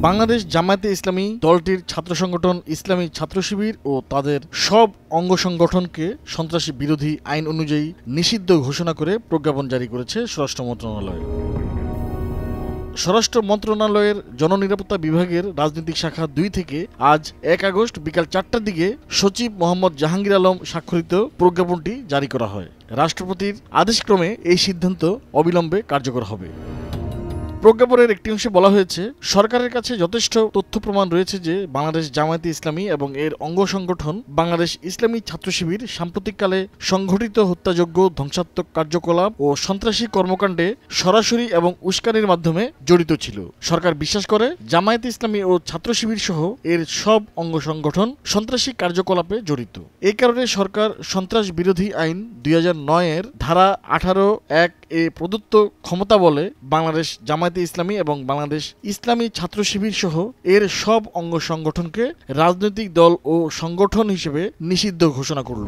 বাংলাদেশ জামায়াতে ইসলামী দলটির ছাত্র সংগঠন ইসলামী ছাত্র শিবির ও তাদের সব অঙ্গ সংগঠনকে সন্ত্রাসী বিরোধী আইন অনুযায়ী নিষিদ্ধ ঘোষণা করে প্রজ্ঞাপন জারি করেছে স্বরাষ্ট্র মন্ত্রণালয়। স্বরাষ্ট্র মন্ত্রণালয়ের জননিরাপত্তা বিভাগের রাজনৈতিক শাখা 2 থেকে আজ 1 আগস্ট বিকাল 4টার দিকে সচিব মোহাম্মদ জাহাঙ্গীর আলম স্বাক্ষরিত প্রজ্ঞাপনটি জারি করা হয়। রাষ্ট্রপতির আদেশক্রমে এই সিদ্ধান্ত অবিলম্বে কার্যকর হবে। প্রজ্ঞাপনের একটি অংশে বলা হয়েছে, সরকারের কাছে যথেষ্ট তথ্য প্রমাণ রয়েছে যে বাংলাদেশ জামায়াতে ইসলামী এবং এর অঙ্গ সংগঠন বাংলাদেশ ইসলামী ছাত্র শিবির সাম্প্রতিককালে সংঘটিত হত্যাযজ্ঞ, ধ্বংসাত্মক কার্যকলাপ ও সন্ত্রাসী কর্মকাণ্ডে সরাসরি এবং উস্কানির মাধ্যমে জড়িত ছিল। সরকার বিশ্বাস করে জামায়াতে ইসলামী ও ছাত্র শিবির সহ এর সব অঙ্গ সংগঠন সন্ত্রাসী কার্যকলাপে জড়িত। এই কারণে সরকার সন্ত্রাস বিরোধী আইন 2009-এর ধারা 18(1) এ প্রদত্ত ক্ষমতা বলে বাংলাদেশ জামায়াতে ইসলামী এবং বাংলাদেশ ইসলামী ছাত্র শিবির সহ এর সব অঙ্গ সংগঠনকে রাজনৈতিক দল ও সংগঠন হিসেবে নিষিদ্ধ ঘোষণা করল।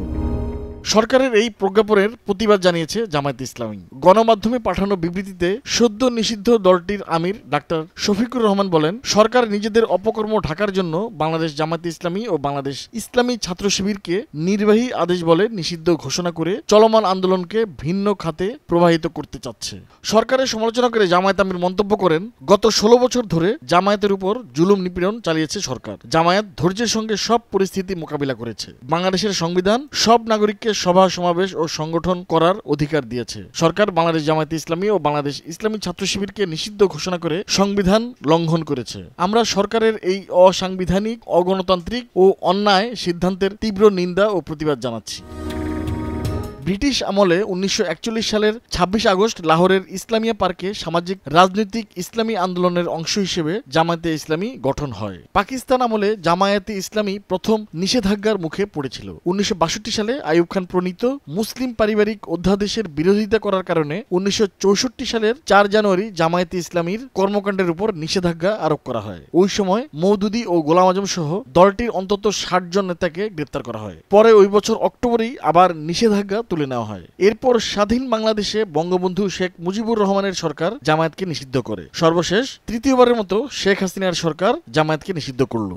সরকারের এই প্রজ্ঞাপনের প্রতিবাদ জানিয়েছে জামায়াতে ইসলামী। গণমাধ্যমে পাঠানো বিবৃতিতে সদ্য নিষিদ্ধ দলটির আমির ডাক্তার শফিকুর রহমান বলেন, সরকার নিজেদের অপকর্ম ঢাকার জন্য বাংলাদেশ জামায়াতে ইসলামী ও বাংলাদেশ ইসলামী ছাত্র শিবিরকে নির্বাহী আদেশ বলে নিষিদ্ধ ঘোষণা করে চলমান আন্দোলনকে ভিন্ন খাতে প্রবাহিত করতে চাচ্ছে। সরকারের সমালোচনা করে জামায়াত আমির মন্তব্য করেন, গত 16 বছর ধরে জামায়াতের উপর জুলুম নিপীড়ন চালিয়েছে সরকার। জামায়াত ধৈর্যের সঙ্গে সব পরিস্থিতি মোকাবিলা করেছে। বাংলাদেশের সংবিধান সব নাগরিককে সভা সমাবেশ ও সংগঠন করার অধিকার দিয়েছে। সরকার বাংলাদেশ জামায়াতে ইসলামী ও বাংলাদেশ ইসলামী ছাত্র শিবিরকে নিষিদ্ধ ঘোষণা করে সংবিধান লঙ্ঘন করেছে। আমরা সরকারের এই অসাংবিধানিক, অগণতান্ত্রিক ও অন্যায় সিদ্ধান্তের তীব্র নিন্দা ও প্রতিবাদ জানাচ্ছি। ব্রিটিশ আমলে 1941 সালের 26 আগস্ট লাহোরের ইসলামিয়া পার্কে সামাজিক রাজনৈতিক ইসলামী আন্দোলনের অংশ হিসেবে জামায়াতে ইসলামী গঠন হয়। পাকিস্তান আমলে জামায়াতে ইসলামী প্রথম নিষেধাজ্ঞার মুখে পড়েছিল। 1962 সালে আইয়ুব খান প্রণীত মুসলিম পারিবারিক অধ্যাদেশের বিরোধিতা করার কারণে 1964 সালের 4 জানুয়ারি জামায়াতে ইসলামীর কর্মকাণ্ডের উপর নিষেধাজ্ঞা আরোপ করা হয়। ওই সময় মওদুদী ও গোলাম আজম সহ দলটির অন্তত 60 জন নেতাকে গ্রেপ্তার করা হয়। পরে ওই বছর অক্টোবরেই আবার নিষেধাজ্ঞা তুলে নেওয়া হয়। এরপর স্বাধীন বাংলাদেশে বঙ্গবন্ধু শেখ মুজিবুর রহমানের সরকার জামায়াতকে নিষিদ্ধ করে। সর্বশেষ তৃতীয়বারের মতো শেখ হাসিনার সরকার জামায়াতকে নিষিদ্ধ করল।